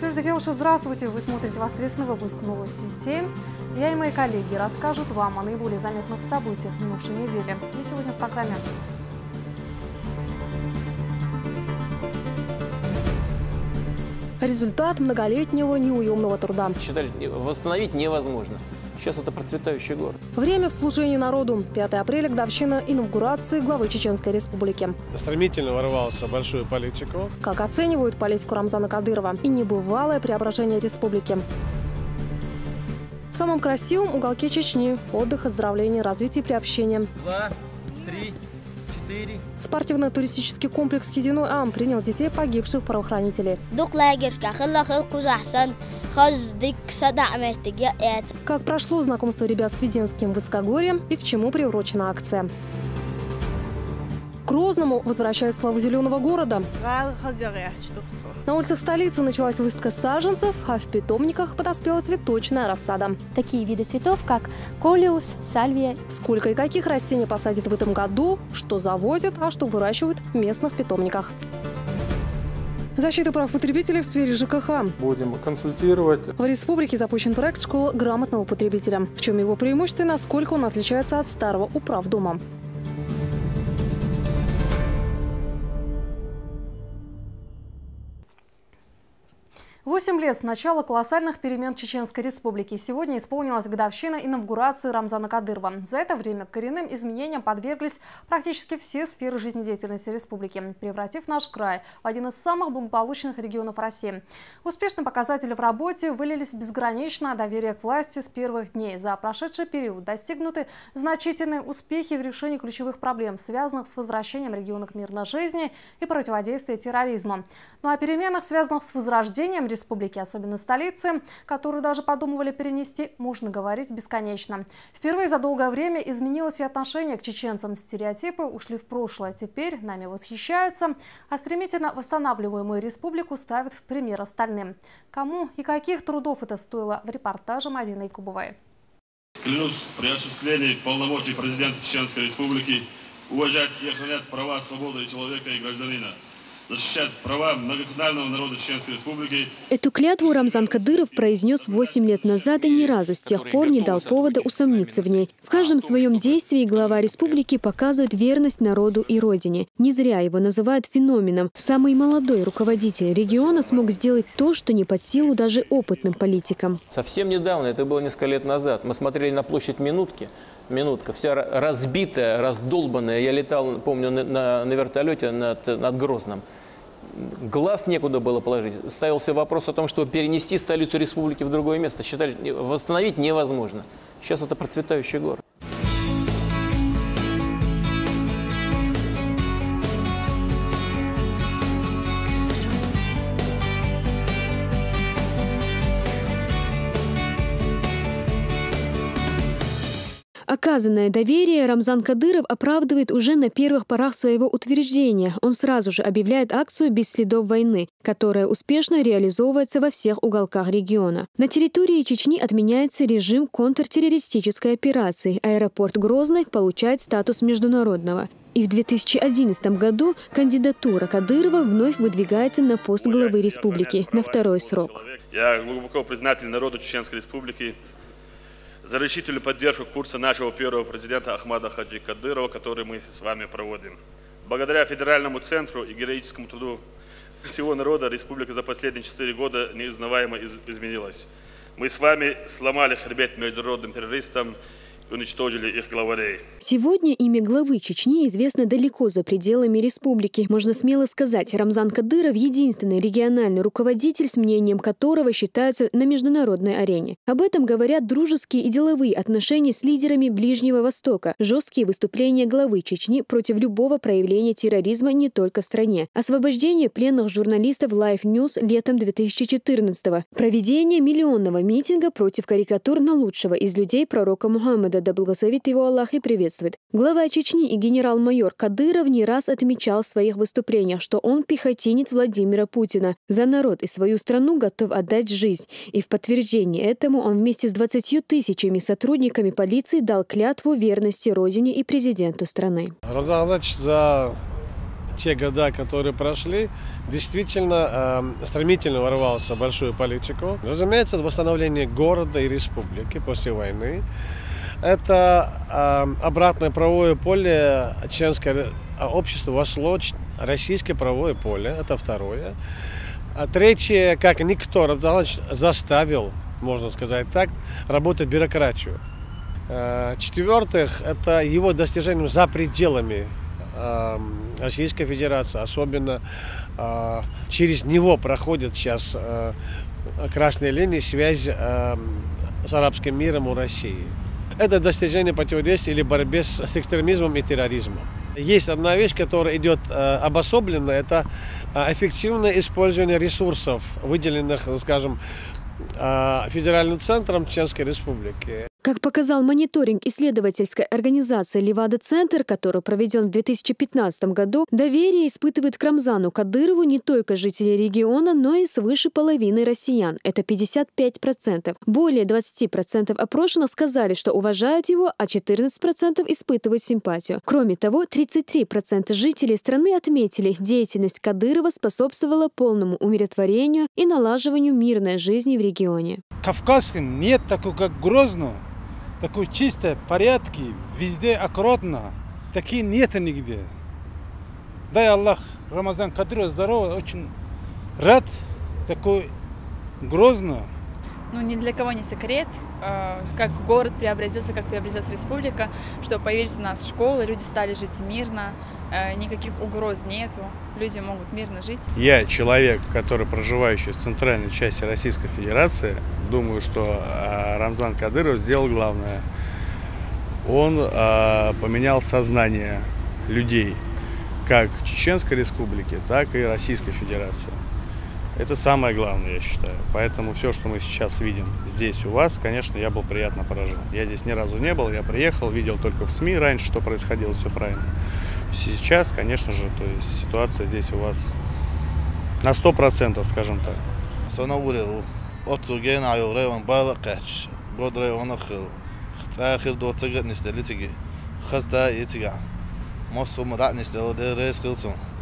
Здравствуйте! Вы смотрите воскресный выпуск новости 7. Я и мои коллеги расскажут вам о наиболее заметных событиях минувшей недели. И сегодня в программе. Результат многолетнего неуемного труда. Считали, восстановить невозможно. Сейчас это процветающий город. Время в служении народу. 5 апреля, годовщина инаугурации главы Чеченской Республики. Стремительно ворвался большую политику. Как оценивают политику Рамзана Кадырова и небывалое преображение республики. В самом красивом уголке Чечни. Отдых, оздоровление, развитие и приобщение. 2, 3, 4. Спортивно-туристический комплекс «Хизиной Ам» принял детей погибших правоохранителей. Как прошло знакомство ребят с Веденским высокогорьем и к чему приурочена акция. К Грозному возвращает славу зеленого города. На улицах столицы началась выставка саженцев, а в питомниках подоспела цветочная рассада. Такие виды цветов, как колиус, сальвия. Сколько и каких растений посадят в этом году, что завозят, а что выращивают в местных питомниках. Защита прав потребителей в сфере ЖКХ. Будем консультировать. В республике запущен проект «Школа грамотного потребителя». В чем его преимущество и насколько он отличается от старого управдома. 8 лет с начала колоссальных перемен в Чеченской Республике. Сегодня исполнилась годовщина инаугурации Рамзана Кадырова. За это время коренным изменениям подверглись практически все сферы жизнедеятельности республики, превратив наш край в один из самых благополучных регионов России. Успешные показатели в работе вылились в безграничное доверие к власти с первых дней. За прошедший период достигнуты значительные успехи в решении ключевых проблем, связанных с возвращением региона к мирной жизни и противодействием терроризму. Ну а о переменах, связанных с возрождением республики, особенно столицы, которую даже подумывали перенести, можно говорить бесконечно. Впервые за долгое время изменилось и отношение к чеченцам. Стереотипы ушли в прошлое. Теперь нами восхищаются, а стремительно восстанавливаемую республику ставят в пример остальным. Кому и каких трудов это стоило, в репортаже Мадины Якубовой. Клянусь при осуществлении полномочий президента Чеченской Республики уважать и охранять права, свободы человека и гражданина, защищать права многонационального народа Чеченской Республики. Эту клятву Рамзан Кадыров произнес 8 лет назад и ни разу с тех пор не дал повода усомниться в ней. В каждом своем действии глава республики показывает верность народу и родине. Не зря его называют феноменом. Самый молодой руководитель региона смог сделать то, что не под силу даже опытным политикам. Совсем недавно, это было несколько лет назад, мы смотрели на площадь Минутка, вся разбитая, раздолбанная. Я летал, помню, на вертолете над Грозным. Глаз некуда было положить. Ставился вопрос о том, чтобы перенести столицу республики в другое место. Считали, восстановить невозможно. Сейчас это процветающий город. Оказанное доверие Рамзан Кадыров оправдывает уже на первых порах своего утверждения. Он сразу же объявляет акцию «Без следов войны», которая успешно реализовывается во всех уголках региона. На территории Чечни отменяется режим контртеррористической операции. Аэропорт Грозный получает статус международного. И в 2011 году кандидатура Кадырова вновь выдвигается на пост главы республики на второй срок. Я глубоко признателен народу Чеченской Республики за решительную поддержку курса нашего первого президента Ахмада Хаджи Кадырова, который мы с вами проводим. Благодаря федеральному центру и героическому труду всего народа республика за последние 4 года неузнаваемо изменилась. Мы с вами сломали хребет международным террористам и уничтожили их главарей. Сегодня имя главы Чечни известно далеко за пределами республики. Можно смело сказать, Рамзан Кадыров – единственный региональный руководитель, с мнением которого считаются на международной арене. Об этом говорят дружеские и деловые отношения с лидерами Ближнего Востока, жесткие выступления главы Чечни против любого проявления терроризма не только в стране, освобождение пленных журналистов Life News летом 2014-го, проведение миллионного митинга против карикатур на лучшего из людей пророка Мухаммада, да благословит его Аллах и приветствует. Глава Чечни и генерал-майор Кадыров не раз отмечал в своих выступлениях, что он пехотинец Владимира Путина. За народ и свою страну готов отдать жизнь. И в подтверждение этому он вместе с 20 тысячами сотрудниками полиции дал клятву верности родине и президенту страны. Рамзан Ахмадович за те года, которые прошли, действительно стремительно ворвался в большую политику. Разумеется, восстановление города и республики после войны. Это обратное правовое поле членское общество вошло, российское правовое поле, это второе. А третье, как никто, Рамзан заставил, можно сказать так, работать бюрократию. В-четвертых, это его достижением за пределами Российской Федерации, особенно через него проходит сейчас красная линия, связь с арабским миром у России. Это достижение противодействия или борьбы с экстремизмом и терроризмом. Есть одна вещь, которая идет обособленно, это эффективное использование ресурсов, выделенных, скажем, Федеральным центром Чеченской Республики. Как показал мониторинг исследовательской организации «Левада-центр», который проведен в 2015 году, доверие испытывает к Рамзану Кадырову не только жители региона, но и свыше половины россиян. Это 55%. Более 20% опрошенных сказали, что уважают его, а 14% испытывают симпатию. Кроме того, 33% жителей страны отметили, деятельность Кадырова способствовала полному умиротворению и налаживанию мирной жизни в регионе. Кавказским нет такого, как Грозно. Такой чисто, порядки, везде аккуратно. Такие нет нигде. Дай Аллах Рамзан Кадыров здорово, очень рад такой Грозно. Ну, ни для кого не секрет, как город преобразился, как преобразилась республика, что появились у нас школы, люди стали жить мирно, никаких угроз нету, люди могут мирно жить. Я человек, который проживающий в центральной части Российской Федерации, думаю, что Рамзан Кадыров сделал главное. Он поменял сознание людей, как Чеченской Республики, так и Российской Федерации. Это самое главное, я считаю. Поэтому все, что мы сейчас видим здесь у вас, конечно, я был приятно поражен. Я здесь ни разу не был, я приехал, видел только в СМИ раньше, что происходило, все правильно. Сейчас, конечно же, то есть ситуация здесь у вас на 100%, скажем так.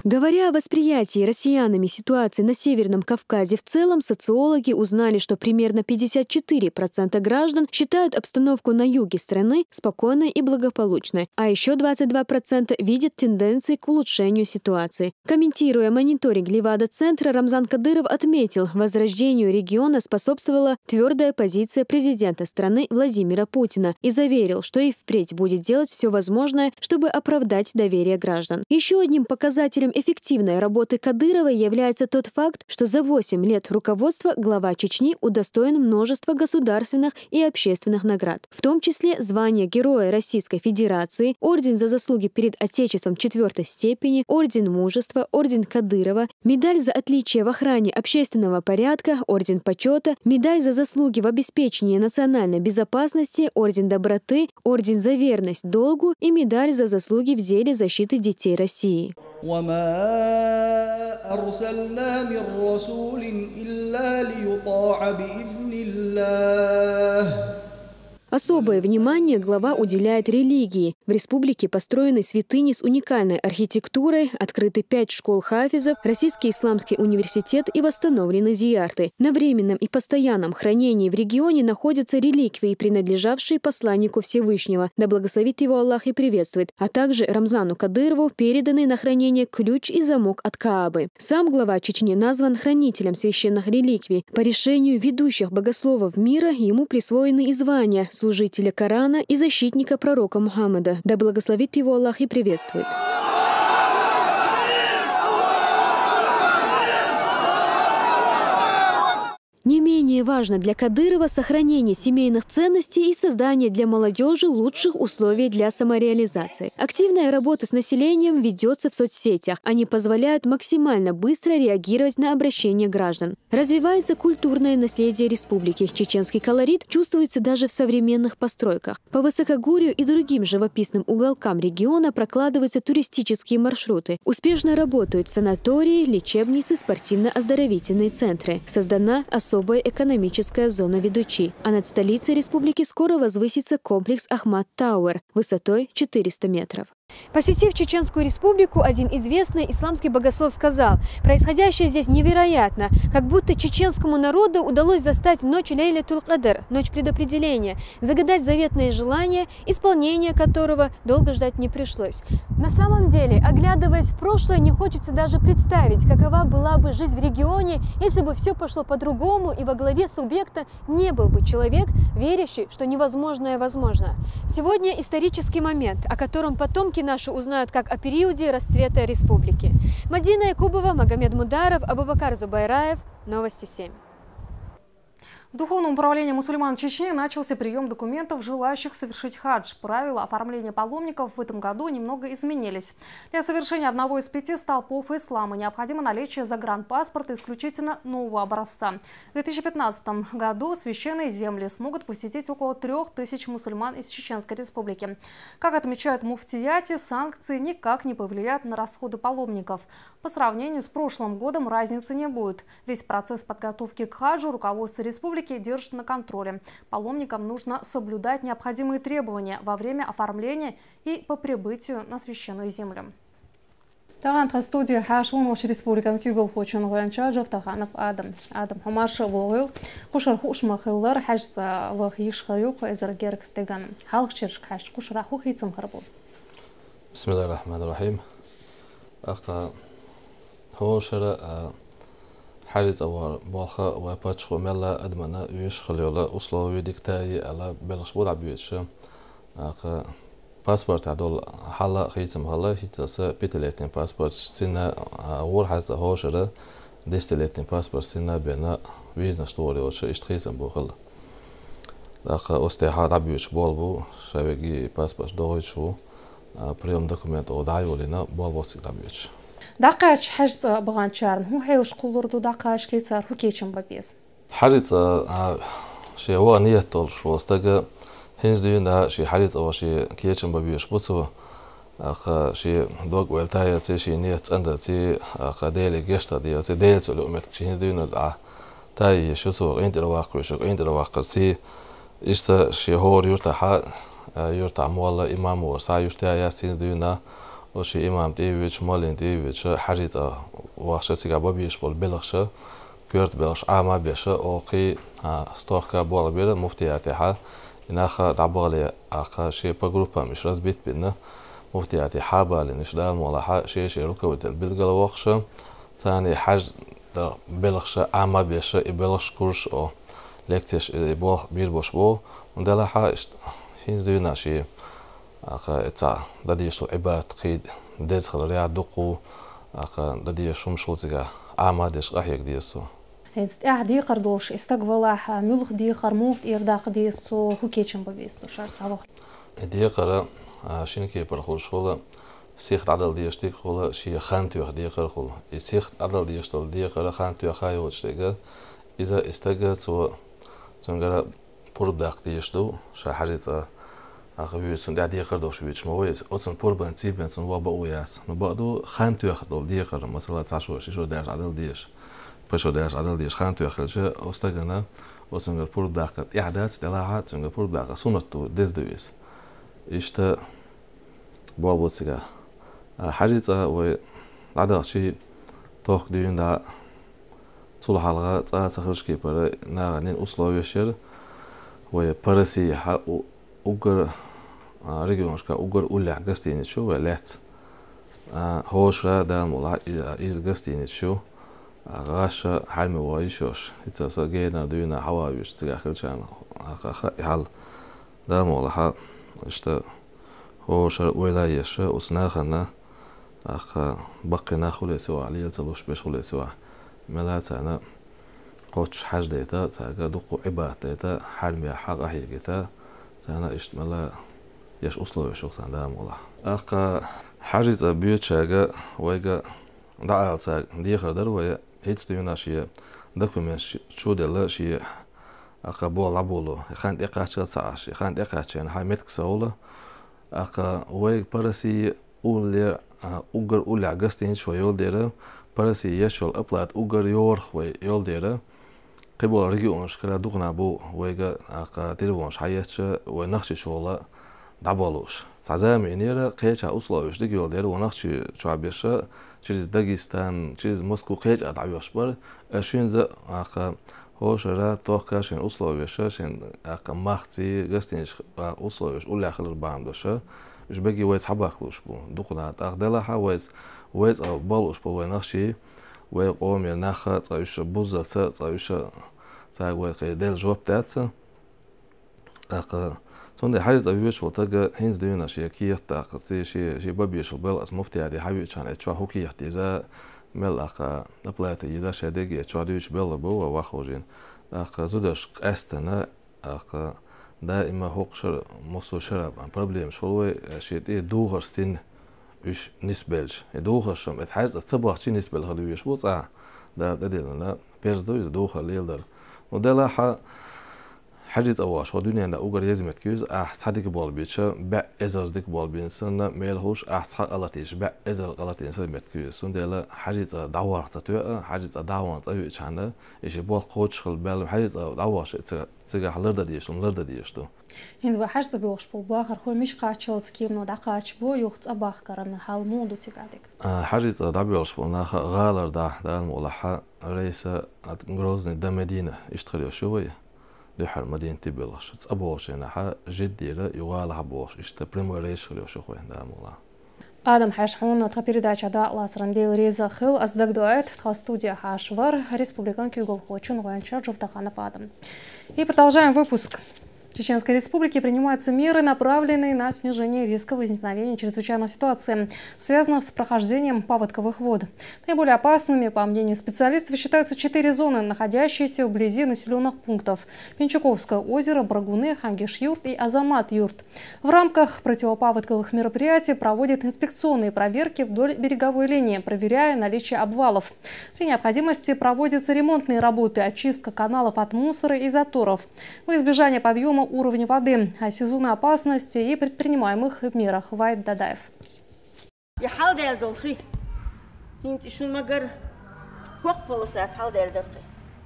Говоря о восприятии россиянами ситуации на Северном Кавказе в целом, социологи узнали, что примерно 54% граждан считают обстановку на юге страны спокойной и благополучной, а еще 22% видят тенденции к улучшению ситуации. Комментируя мониторинг Левада-центра, Рамзан Кадыров отметил, возрождению региона способствовала твердая позиция президента страны Владимира Путина и заверил, что и впредь будет делать все возможное, чтобы оправдать доверие граждан. Еще одним показателем эффективной работы Кадырова является тот факт, что за 8 лет руководства глава Чечни удостоен множества государственных и общественных наград, в том числе звание Героя Российской Федерации, Орден за заслуги перед Отечеством 4-й степени, Орден Мужества, Орден Кадырова, медаль за отличие в охране общественного порядка, Орден Почета, медаль за заслуги в обеспечении национальной безопасности, Орден Доброты, Орден за верность долгу и медаль за заслуги в деле защиты детей России. أرسلنا من رسول إلا ليطاع بإذن الله. Особое внимание глава уделяет религии. В республике построены святыни с уникальной архитектурой, открыты 5 школ хафизов, Российский исламский университет и восстановлены зиярты. На временном и постоянном хранении в регионе находятся реликвии, принадлежавшие посланнику Всевышнего, да благословит его Аллах и приветствует, а также Рамзану Кадырову переданный на хранение ключ и замок от Каабы. Сам глава Чечни назван хранителем священных реликвий. По решению ведущих богословов мира ему присвоены и звания служителя Корана и защитника пророка Мухаммада. Да благословит его Аллах и приветствует. Не менее важно для Кадырова сохранение семейных ценностей и создание для молодежи лучших условий для самореализации. Активная работа с населением ведется в соцсетях. Они позволяют максимально быстро реагировать на обращения граждан. Развивается культурное наследие республики. Чеченский колорит чувствуется даже в современных постройках. По Высокогорью и другим живописным уголкам региона прокладываются туристические маршруты. Успешно работают санатории, лечебницы, спортивно-оздоровительные центры. Создана особая экономическая зона Ведучи, а над столицей республики скоро возвысится комплекс Ахмад Тауэр высотой 400 метров. Посетив Чеченскую республику, один известный исламский богослов сказал: происходящее здесь невероятно, как будто чеченскому народу удалось застать ночь Лейлятуль Кадр, ночь предопределения, загадать заветное желание, исполнение которого долго ждать не пришлось. На самом деле, оглядываясь в прошлое, не хочется даже представить, какова была бы жизнь в регионе, если бы все пошло по-другому и во главе субъекта не был бы человек, верящий, что невозможное возможно. Сегодня исторический момент, о котором потомки наши узнают как о периоде расцвета республики. Мадина Якубова, Магомед Мударов, Абубакар Зубайраев. Новости 7. В Духовном управлении мусульман Чечни начался прием документов, желающих совершить хадж. Правила оформления паломников в этом году немного изменились. Для совершения одного из 5 столпов ислама необходимо наличие загранпаспорта исключительно нового образца. В 2015 году священные земли смогут посетить около 3000 мусульман из Чеченской республики. Как отмечают муфтияти, санкции никак не повлияют на расходы паломников. По сравнению с прошлым годом разницы не будет. Весь процесс подготовки к хаджу руководство республики держит на контроле. Паломникам нужно соблюдать необходимые требования во время оформления и по прибытию на священную землю. Тағанға студия Хашун Ош Республикан Кюгл Хочун Гуянча Жовтағанов Адам Хамаршы Волғыл Құшар Хушмақылар Хашса Вақ Ешқарюқ Эзергеркстеган Халық Чершк Хаш Құшараху Хитсым Қарбол. Бисмиллахир-рахманир-рахим. Ақа Хошара حاجز أوار بالخا وباتش وملا أدمنا ويش خليولا أصله ديكتاي على بلغش بود عبيتش أخ باسبورت عدول حلا خيسم حلا هيتاس بيتلاتين باسبورت سنة أول حاجز هوشرة ديستلاتين باسبورت سنة بينا ويزنا شطوري وش إشتخيسم بوخل أخ أستيحاد عبيتش بالبو شابيجي باسبورت دوغيشو بريوم دокумент ودايولينا بالبوسيك عبيتش دقاش حجز بغان شارن هو حيلش قلوردو دقاش ليصار هو كيشم بابيس حاجز شي هو نية طول شو استجا هنز دينا شي حاجز أو شي كيشم بابيش بوسو أخ شي دوغ ويلتاي تي شي نية عند تي أخ ديلي جشتا دي تي ديل تلو أمت شي هنز دينا تاي شو سو عند الواقع شو عند الواقع تي إشتا شي هو يرتاح يرتاح مولا إمام ورسا يرتاح ياسين دينا وشي إمام ديويتش مالين ديويتش حاجة وقت سيجا بابيش بول بلغشة كيرت بلغش عامة بيشة أوقي ستوخكا بولا بيلا مفتياتي حال إناخا دعبالي أخا شي بجروبا مش رزبيت بينا مفتياتي حابة لنش دال مولا شي ركوت البلغة وقشة تاني حاج بلغشة عامة بيشة إبلغش كورش أو لكتش إبوخ بيربوش بو وندالا حا هينز دينا شي أخا إتسا داديشو عباد قيد ديزخل ريا دقو أخا داديشو مشوتيغا عامادش غاحيك ديسو هيست دي قردوش استقبلاح ملخ دي قرموت إرداق ديسو هو كيشم بابيستو شرط هذا دي قرا شينكي برخول شولا سيخت عدل ديشتيك خولا شي خانتوخ دي قرا خول سيخت عدل ديشتول دي قرا خانتوخ هاي وتشتيغا إذا استجا تو تنقرا برداق ديشتو شا حاجة أخوي سند عادي قردوش بيتش مويس أصلا بوربان تيبان سن وابا وياس نبعدو خانتو ياخدول دي قرر مثلا تعشو شو داش عدل ديش بشو داش عدل ديش خانتو ياخدش أستجنا أصلا بورب داقت إعداد تلاعة سن بورب داق سنتو دز دويس إشتا بالبوتيجا حاجة و عدل شيء توك ديون دا طول حلقة سخرش كي برا ناغنين أصلا يشير و برسي حق أوجر ريجونشكا أوجر أولع قستين شو ولات هوش را دام ولا إز قستين شو غاش حلم وايشوش إتسا جينا دوينا حواويش تجاهل شان حال دام ولا إشتا هوش ولايش وسناخنا بقينا خلي سوا عليه تلوش بشغل سوا ملاتنا قوتش حاج ديتا تاجا دقو عباد ديتا حلم حق أحيجتا أنا إشتملا يش أصله يشوف عندهم والله أخا حاجة بيوت شاقة ويجا دعال ساق دي خدر ويا هيتستيونا شيء دكتور شو دللا شيء أخا بول عبولو خان إقاش ساعش خان إقاش يعني هاي متك سولا أخا ويج برسي أولي أوجر أولي عجستين شوي يول ديره برسي يشول أبلات أوجر يورخ ويول ديره قبل رجعونش كلا دغنا بو ويجا أقا تلوانش حياتش ونخش شغلة даболуш. Сазаминера кеча условия, что геодер вонахчи чуабеша через Дагестан, через Москву кеча дабешбар, шунза ака хошера тохкашин условия, шин ака махти гостинич условия, уляхлер бамдоша, жбеги вайс хабахлуш бу, духнат ахдалаха вайс балуш бу вонахчи, вай qomi naxa tsayusha buzza tsayusha tsaywa qedel jobtatsa aqa sonde hariz avish wotaga hins duyna shiyakiyta qatsi shi babish bel as mufti adi habi chan etwa hukiyt iza mel aqa naplata iza shadegi etwa dush bel bo wa khojin aqa zudash qastana aqa daima huqshar musushara problem shulwe shiti dughastin إيش نسبلش دوخة شم إتحاز أتصبح شيء نسبل هذا يشبوط ده دلنا بيرز دويز دوخة ليلدر وده لاحة حاجة أواش ودنيا أنا أوجر يزمت كيوز أحسحدك بالبيتشا بع إزاز ديك بالبينسنا ميلهوش أحسح غلطيش بع إزاز غلطين سلمت كيوز سون ده حاجة دعوة تتوقع حاجة دعوة تأوي شانه إيش بال قوتش خل بال حاجة دعواش تيجي حلرد ديش ونلرد ديش تو هند وحشت بيوش بوباخر خوي مش قاتشلس كيمنو دقاتش بو يخت أباخ كرن هالمودو تيجادك حاجة دعبيوش بوناخ غالر ده المولحة رئيسة غروزني ده مدينة يشتغل شوية دحر مدينة بلغش أبوش هنا جدي لا يغال حبوش إشت بريموريش خليه شوي ده مولا Адам Хашхун та передачада Ласрандел Реза Хил аздагдует та студия Хашвар Республикан Кюгл Хочун Гуанча Джовтаханов Адам. И продолжаем выпуск. В Чеченской Республике принимаются меры, направленные на снижение риска возникновения чрезвычайных ситуаций, связанных с прохождением паводковых вод. Наиболее опасными, по мнению специалистов, считаются 4 зоны, находящиеся вблизи населенных пунктов: Пенчуковское озеро, Брагуны, Хангиш-Юрт и Азамат-Юрт. В рамках противопаводковых мероприятий проводят инспекционные проверки вдоль береговой линии, проверяя наличие обвалов. При необходимости проводятся ремонтные работы, очистка каналов от мусора и заторов. Во избежание подъема уровня воды, о сезонной опасности и предпринимаемых мерах. Вайд Дадаев.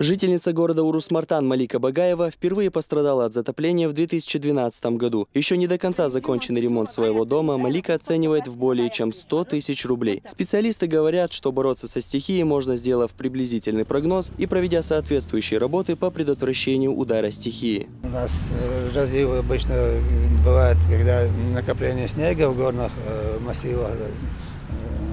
Жительница города Урус-Мартан Малика Багаева впервые пострадала от затопления в 2012 году. Еще не до конца законченный ремонт своего дома Малика оценивает в более чем 100 тысяч рублей. Специалисты говорят, что бороться со стихией можно, сделав приблизительный прогноз и проведя соответствующие работы по предотвращению удара стихии. У нас разливы обычно бывают, когда накопление снега в горных массивах.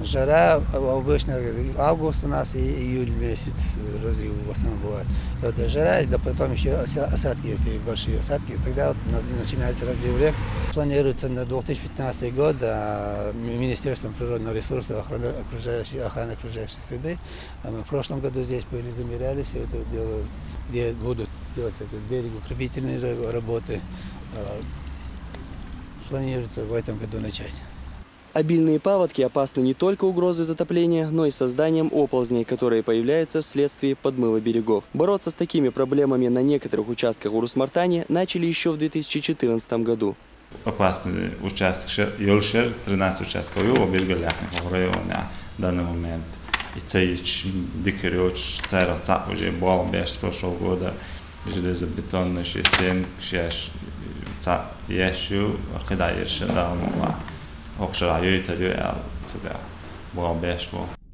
Жара обычно август у нас и июль месяц разлив в основном бывает. Вот жара, да потом еще осадки, если большие осадки, тогда вот начинается разлив рек. Планируется на 2015 год Министерством природного ресурса охраны окружающей среды. Мы в прошлом году здесь были, замеряли все это дело, где будут делать берегоукрепительные работы. Планируется в этом году начать. Обильные паводки опасны не только угрозой затопления, но и созданием оползней, которые появляются вследствие подмыва берегов. Бороться с такими проблемами на некоторых участках в Урус-Мартане начали еще в 2014 году. Опасный участок Йолшер, 13 участков его Бельгаляхных района в данный момент. И цеич дикерёч, царь цап уже был без прошлого года. Железобетонный систем, шеш цап ещё, когда еще дал мова.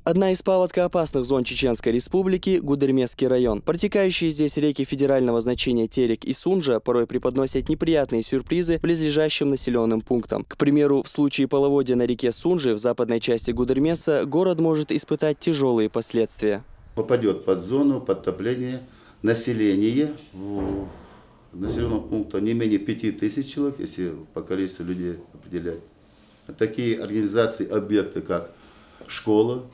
Одна из паводкоопасных зон Чеченской Республики – Гудермесский район. Протекающие здесь реки федерального значения Терек и Сунжа порой преподносят неприятные сюрпризы близлежащим населенным пунктам. К примеру, в случае половодья на реке Сунжи в западной части Гудермеса город может испытать тяжелые последствия. Попадет под зону подтопления населения в населенном пункте не менее 5000 человек, если по количеству людей определять. Такие организации, объекты, как школа,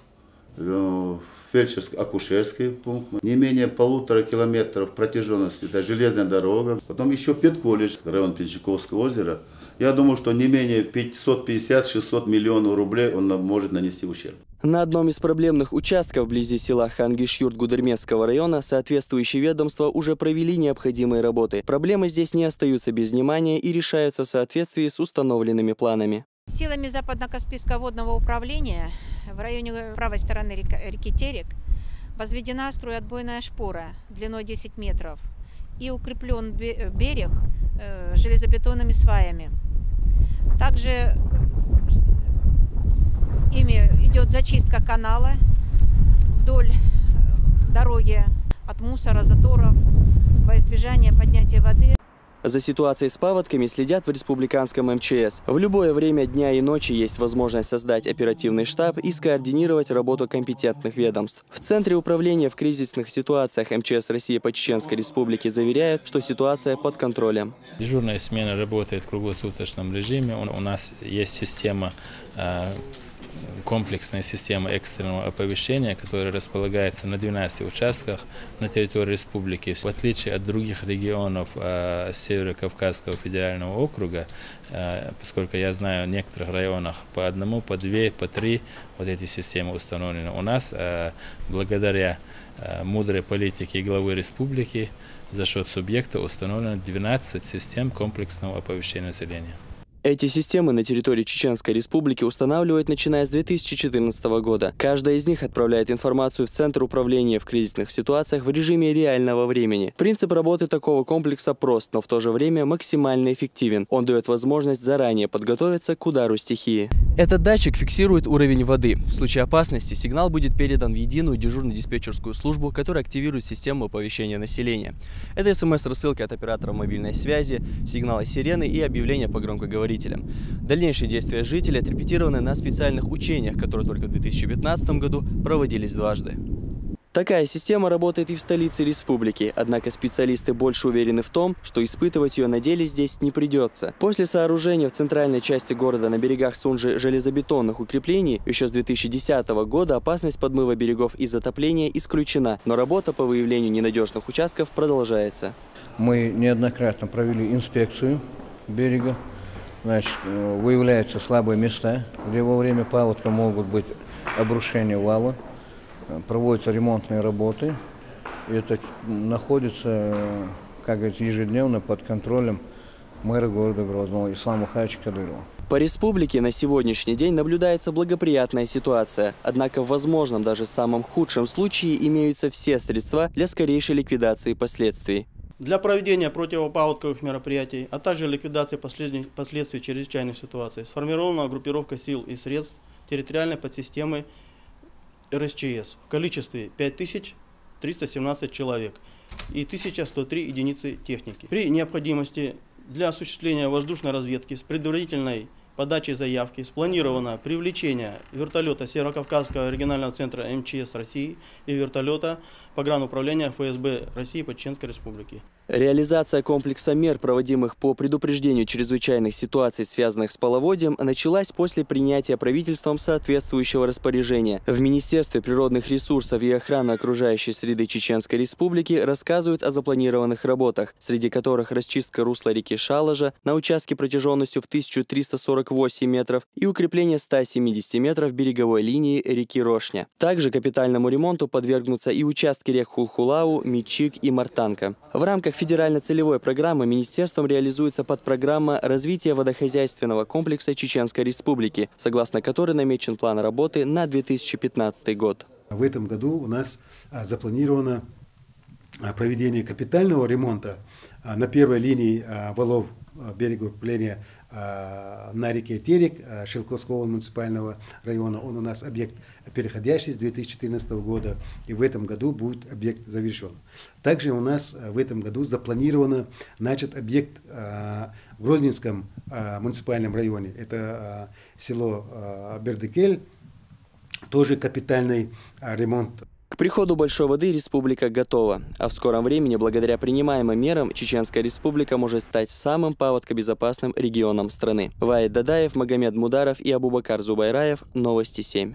фельдшерско-акушерский пункт, не менее 1,5 километров протяженности, это железная дорога. Потом еще педколледж, район Пенчуковского озера. Я думаю, что не менее 550-600 миллионов рублей он может нанести ущерб. На одном из проблемных участков вблизи села Хангиш-Юрт Гудермесского района соответствующие ведомства уже провели необходимые работы. Проблемы здесь не остаются без внимания и решаются в соответствии с установленными планами. Силами Западно-Каспийского водного управления в районе правой стороны реки Терек возведена струеотбойная шпора длиной 10 метров и укреплен берег железобетонными сваями. Также ими идет зачистка канала вдоль дороги от мусора, заторов, во избежание поднятия воды. За ситуацией с паводками следят в республиканском МЧС. В любое время дня и ночи есть возможность создать оперативный штаб и скоординировать работу компетентных ведомств. В Центре управления в кризисных ситуациях МЧС России по Чеченской Республике заверяют, что ситуация под контролем. Дежурная смена работает в круглосуточном режиме. У нас есть система, комплексная система экстренного оповещения, которая располагается на 12 участках на территории республики. В отличие от других регионов Северо-Кавказского федерального округа, поскольку я знаю, в некоторых районах по одному, по две, по три вот эти системы установлены. У нас, благодаря мудрой политике главы республики, за счет субъекта установлено 12 систем комплексного оповещения населения. Эти системы на территории Чеченской Республики устанавливают, начиная с 2014 года. Каждая из них отправляет информацию в Центр управления в кризисных ситуациях в режиме реального времени. Принцип работы такого комплекса прост, но в то же время максимально эффективен. Он дает возможность заранее подготовиться к удару стихии. Этот датчик фиксирует уровень воды. В случае опасности сигнал будет передан в единую дежурно-диспетчерскую службу, которая активирует систему оповещения населения. Это СМС-рассылки от операторов мобильной связи, сигналы сирены и объявления по громкоговорителям. Дальнейшие действия жителей отрепетированы на специальных учениях, которые только в 2015 году проводились дважды. Такая система работает и в столице республики, однако специалисты больше уверены в том, что испытывать ее на деле здесь не придется. После сооружения в центральной части города на берегах Сунжи железобетонных укреплений еще с 2010 года опасность подмыва берегов и затопления исключена, но работа по выявлению ненадежных участков продолжается. Мы неоднократно провели инспекцию берега. Значит, выявляются слабые места, где во время паводка могут быть обрушения вала. Проводятся ремонтные работы. И это находится, как говорится, ежедневно под контролем мэра города Грозного Ислама Хаджи Кадырова. По республике на сегодняшний день наблюдается благоприятная ситуация. Однако в возможном, даже самом худшем случае имеются все средства для скорейшей ликвидации последствий. Для проведения противопаводковых мероприятий, а также ликвидации последствий чрезвычайной ситуации сформирована группировка сил и средств территориальной подсистемы РСЧС в количестве 5317 человек и 1103 единицы техники. При необходимости для осуществления воздушной разведки с предварительной подачей заявки спланировано привлечение вертолета Северо-Кавказского регионального центра МЧС России и вертолета погрануправления ФСБ России по Чеченской Республике. Реализация комплекса мер, проводимых по предупреждению чрезвычайных ситуаций, связанных с половодьем, началась после принятия правительством соответствующего распоряжения. В Министерстве природных ресурсов и охраны окружающей среды Чеченской Республики рассказывают о запланированных работах, среди которых расчистка русла реки Шалажа на участке протяженностью в 1348 метров и укрепление 170 метров береговой линии реки Рошня. Также капитальному ремонту подвергнутся и участки рек Хулхулау, Мичик и Мартанка. В рамках федерально-целевой программы министерством реализуется подпрограмма развития водохозяйственного комплекса Чеченской Республики, согласно которой намечен план работы на 2015 год. В этом году у нас запланировано проведение капитального ремонта на первой линии валов берега управления на реке Терек Шелковского муниципального района. Он у нас объект переходящий с 2014 года, и в этом году будет объект завершен. Также у нас в этом году запланировано начат объект в Грозненском муниципальном районе. Это село Бердыкель, тоже капитальный ремонт. К приходу большой воды республика готова, а в скором времени, благодаря принимаемым мерам, Чеченская Республика может стать самым паводкобезопасным регионом страны. Ваид Дадаев, Магомед Мударов и Абубакар Зубайраев. Новости 7.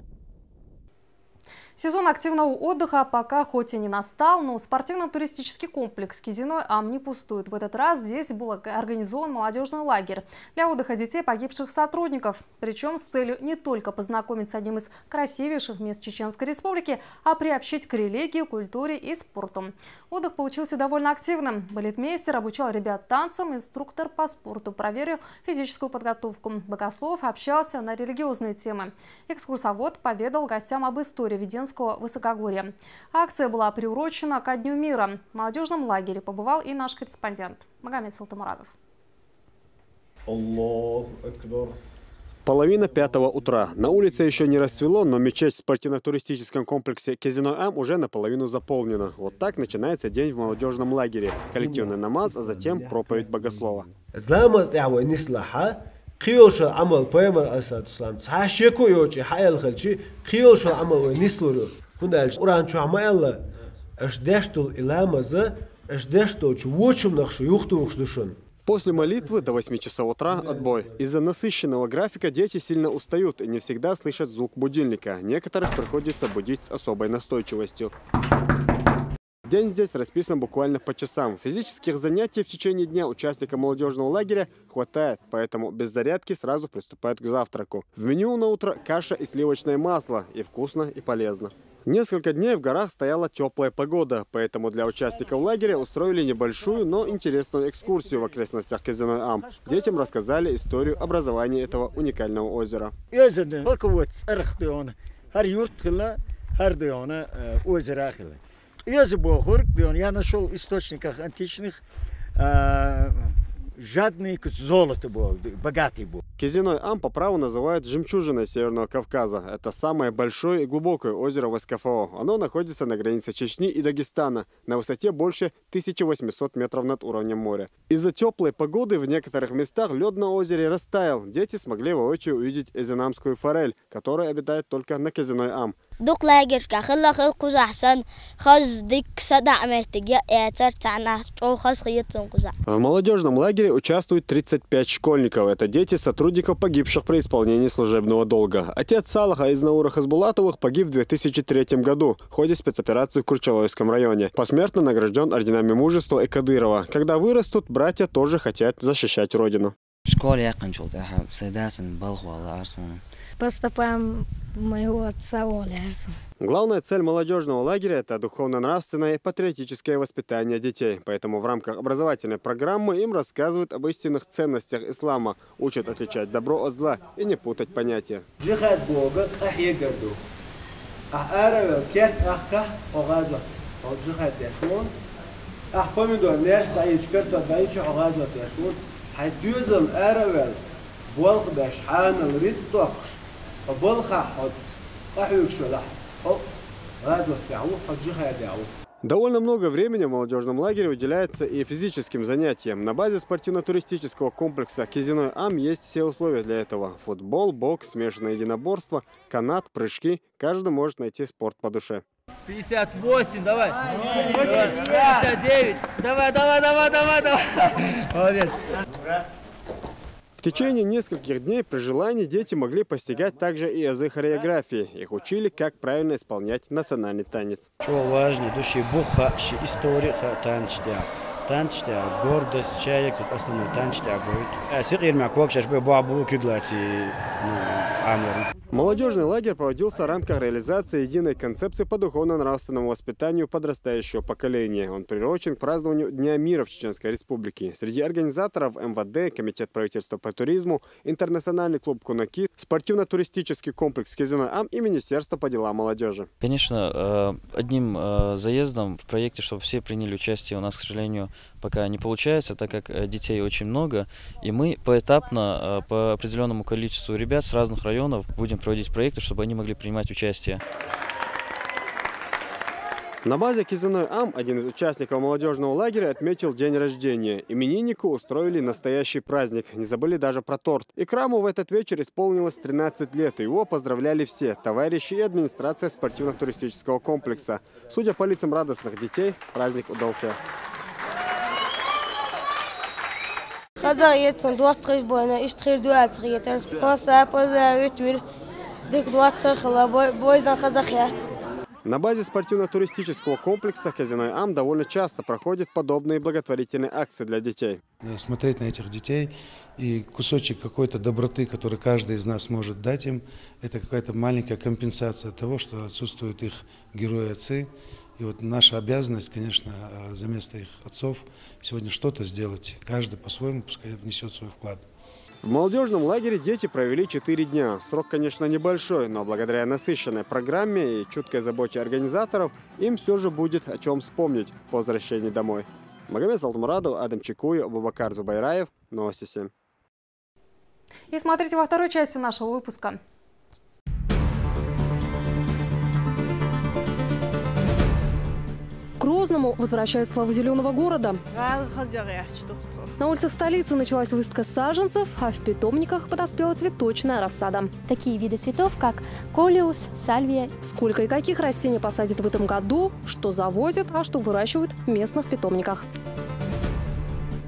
Сезон активного отдыха пока хоть и не настал, но спортивно-туристический комплекс Кизиной Ам не пустует. В этот раз здесь был организован молодежный лагерь для отдыха детей погибших сотрудников. Причем с целью не только познакомить с одним из красивейших мест Чеченской Республики, а приобщить к религии, культуре и спорту. Отдых получился довольно активным. Балетмейстер обучал ребят танцам, инструктор по спорту проверил физическую подготовку. Богослов общался на религиозные темы. Экскурсовод поведал гостям об истории Веденского высокогорья. Акция была приурочена ко Дню мира. В молодежном лагере побывал и наш корреспондент Магомед Салтамурадов. Половина 5 утра. На улице еще не расцвело, но мечеть в спортивно-туристическом комплексе Кезиной-Ам уже наполовину заполнена. Вот так начинается день в молодежном лагере. Коллективный намаз, а затем проповедь богослова. После молитвы до 8 часов утра отбой. Из-за насыщенного графика дети сильно устают и не всегда слышат звук будильника. Некоторых приходится будить с особой настойчивостью. День здесь расписан буквально по часам. Физических занятий в течение дня участникам молодежного лагеря хватает, поэтому без зарядки сразу приступают к завтраку. В меню на утро каша и сливочное масло. И вкусно, и полезно. Несколько дней в горах стояла теплая погода, поэтому для участников лагеря устроили небольшую, но интересную экскурсию в окрестностях Кезиной-Ам. Детям рассказали историю образования этого уникального озера. Я нашел в источниках античных жадный золото был, богатый был. Кезиной-Ам по праву называют жемчужиной Северного Кавказа. Это самое большое и глубокое озеро в СКФО. Оно находится на границе Чечни и Дагестана, на высоте больше 1800 метров над уровнем моря. Из-за теплой погоды в некоторых местах лед на озере растаял. Дети смогли воочию увидеть эзенамскую форель, которая обитает только на Кезиной-Ам. В молодежном лагере участвуют 35 школьников. Это дети сотрудников, погибших при исполнении служебного долга. Отец Салаха из Наура Хасбулатовых погиб в 2003 году в ходе спецоперации в Курчалойском районе. Посмертно награжден орденами мужества и Кадырова. Когда вырастут, братья тоже хотят защищать родину. В школе я кончил, по стопам моего отца Олярсу. Главная цель молодежного лагеря – это духовно-нравственное и патриотическое воспитание детей. Поэтому в рамках образовательной программы им рассказывают об истинных ценностях ислама, учат отличать добро от зла и не путать понятия. Довольно много времени в молодежном лагере уделяется и физическим занятиям. На базе спортивно-туристического комплекса Кезиной-Ам есть все условия для этого. Футбол, бокс, смешанное единоборство, канат, прыжки. Каждый может найти спорт по душе. 58, давай. 59. Давай. Молодец. В течение нескольких дней при желании дети могли постигать также и азы хореографии. Их учили, как правильно исполнять национальный танец. Что важно, души Бога, история танца. Танца, гордость человек, это основной танец будет. Молодежный лагерь проводился в рамках реализации единой концепции по духовно-нравственному воспитанию подрастающего поколения. Он приурочен к празднованию Дня мира в Чеченской Республике. Среди организаторов МВД, Комитет правительства по туризму, Интернациональный клуб Кунаки, спортивно-туристический комплекс Кезиной-Ам и Министерство по делам молодежи. Конечно, одним заездом в проекте, чтобы все приняли участие, у нас, к сожалению, пока не получается, так как детей очень много, и мы поэтапно по определенному количеству ребят с разных районов будем проводить проекты, чтобы они могли принимать участие. На базе Кезиной-Ам один из участников молодежного лагеря отметил день рождения. Имениннику устроили настоящий праздник. Не забыли даже про торт. Икраму в этот вечер исполнилось 13 лет. Его поздравляли все – товарищи и администрация спортивно-туристического комплекса. Судя по лицам радостных детей, праздник удался. На базе спортивно-туристического комплекса Кезиной-Ам довольно часто проходят подобные благотворительные акции для детей. Смотреть на этих детей и кусочек какой-то доброты, который каждый из нас может дать им, это какая-то маленькая компенсация того, что отсутствуют их герои-отцы. И вот наша обязанность, конечно, за место их отцов сегодня что-то сделать. Каждый по-своему пускай внесет свой вклад. В молодежном лагере дети провели 4 дня. Срок, конечно, небольшой, но благодаря насыщенной программе и чуткой заботе организаторов им все же будет о чем вспомнить по возвращении домой. Магомед Салтмурадов, Адам Чекуев, Абубакар Зубайраев, Новости 7. И смотрите во второй части нашего выпуска. К Грозному возвращают славу зеленого города. На улицах столицы началась выставка саженцев, а в питомниках подоспела цветочная рассада. Такие виды цветов, как колиус, сальвия. Сколько и каких растений посадят в этом году, что завозят, а что выращивают в местных питомниках.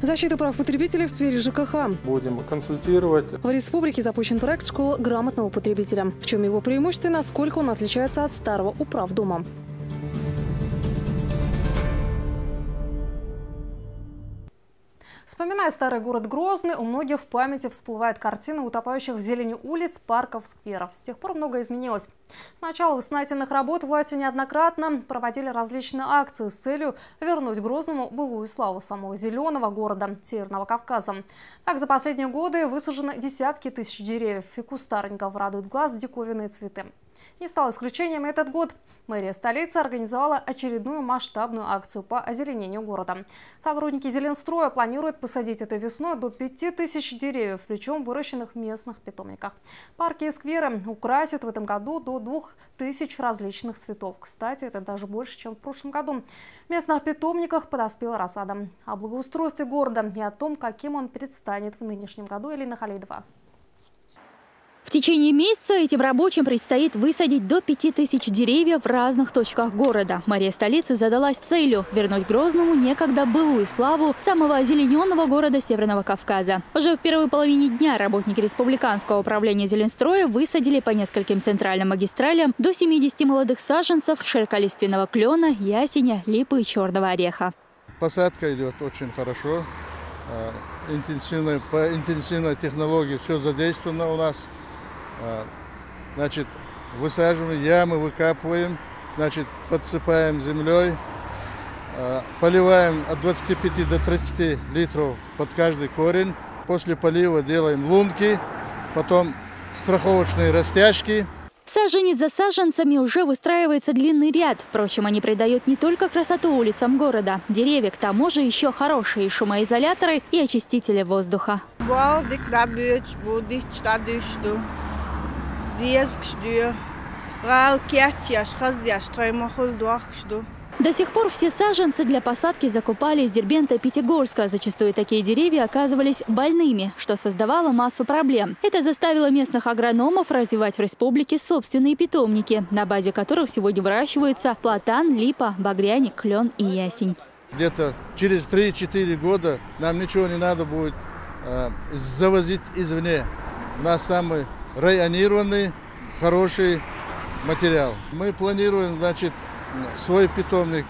Защита прав потребителей в сфере ЖКХ. Будем консультировать. В республике запущен проект «Школа грамотного потребителя». В чем его преимущество и насколько он отличается от старого управдома? Вспоминая старый город Грозный, у многих в памяти всплывает картина утопающих в зелени улиц, парков, скверов. С тех пор многое изменилось. С начала восстановительных работ власти неоднократно проводили различные акции с целью вернуть Грозному былую славу самого зеленого города Северного Кавказа. Так, за последние годы высажено десятки тысяч деревьев и кустарников, радуют глаз диковинные цветы. Не стал исключением этот год. Мэрия столицы организовала очередную масштабную акцию по озеленению города. Сотрудники Зеленстроя планируют посадить этой весной до 5000 деревьев, причем выращенных в местных питомниках. Парки и скверы украсят в этом году до 2000 различных цветов. Кстати, это даже больше, чем в прошлом году. В местных питомниках подоспела рассада. О благоустройстве города и о том, каким он предстанет в нынешнем году, Элина Халидова. В течение месяца этим рабочим предстоит высадить до 5000 деревьев в разных точках города. Мэрия столицы задалась целью вернуть Грозному некогда былую славу самого озелененного города Северного Кавказа. Уже в первой половине дня работники Республиканского управления Зеленстроя высадили по нескольким центральным магистралям до 70 молодых саженцев широколиственного клена, ясеня, липы и черного ореха. Посадка идет очень хорошо. По интенсивной технологии все задействовано у нас. Значит, высаживаем ямы, выкапываем, значит, подсыпаем землей, поливаем от 25 до 30 литров под каждый корень. После полива делаем лунки, потом страховочные растяжки. Саженец за саженцами уже выстраивается длинный ряд. Впрочем, они придают не только красоту улицам города. Деревья, к тому же, еще хорошие шумоизоляторы и очистители воздуха. До сих пор все саженцы для посадки закупали из Дербента и Пятигорска. Зачастую такие деревья оказывались больными, что создавало массу проблем. Это заставило местных агрономов развивать в республике собственные питомники, на базе которых сегодня выращиваются платан, липа, багряник, клен и ясень. Где-то через 3-4 года нам ничего не надо будет завозить извне. У нас самый районированный, хороший материал. Мы планируем, значит, свой питомник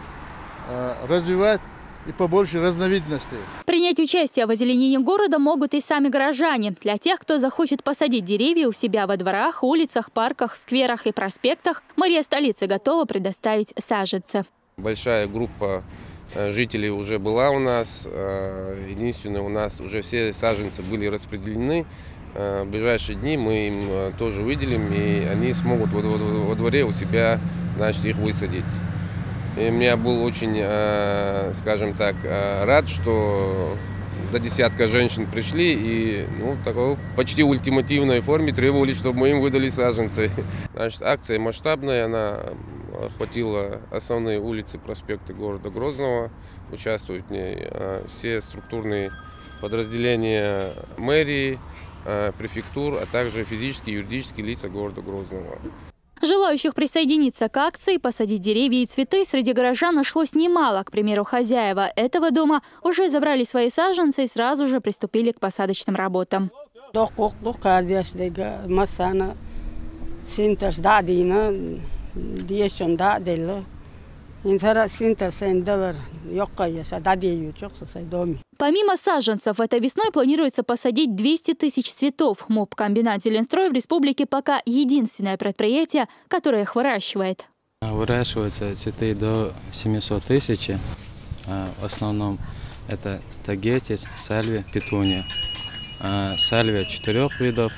развивать и побольше разновидностей. Принять участие в озеленении города могут и сами горожане. Для тех, кто захочет посадить деревья у себя во дворах, улицах, парках, скверах и проспектах, мэрия столицы готова предоставить саженцы. Большая группа жителей уже была у нас. Единственное, у нас уже все саженцы были распределены. В ближайшие дни мы им тоже выделим, и они смогут во дворе у себя, значит, их высадить. И я был очень, скажем так, рад, что до десятка женщин пришли и в такой почти ультимативной форме требовали, чтобы мы им выдали саженцы. Значит, акция масштабная, она охватила основные улицы, проспекты города Грозного. Участвуют в ней все структурные подразделения мэрии, префектур, а также физические и юридические лица города Грозного. Желающих присоединиться к акции «Посадить деревья и цветы» среди горожан нашлось немало. К примеру, хозяева этого дома уже забрали свои саженцы и сразу же приступили к посадочным работам. Помимо саженцев, этой весной планируется посадить 200 тысяч цветов. МОП-комбинат «Зеленстрой» в республике пока единственное предприятие, которое их выращивает. Выращиваются цветы до 700 тысяч. В основном это тагетис, сальвия, петуния. Сальвия 4 видов.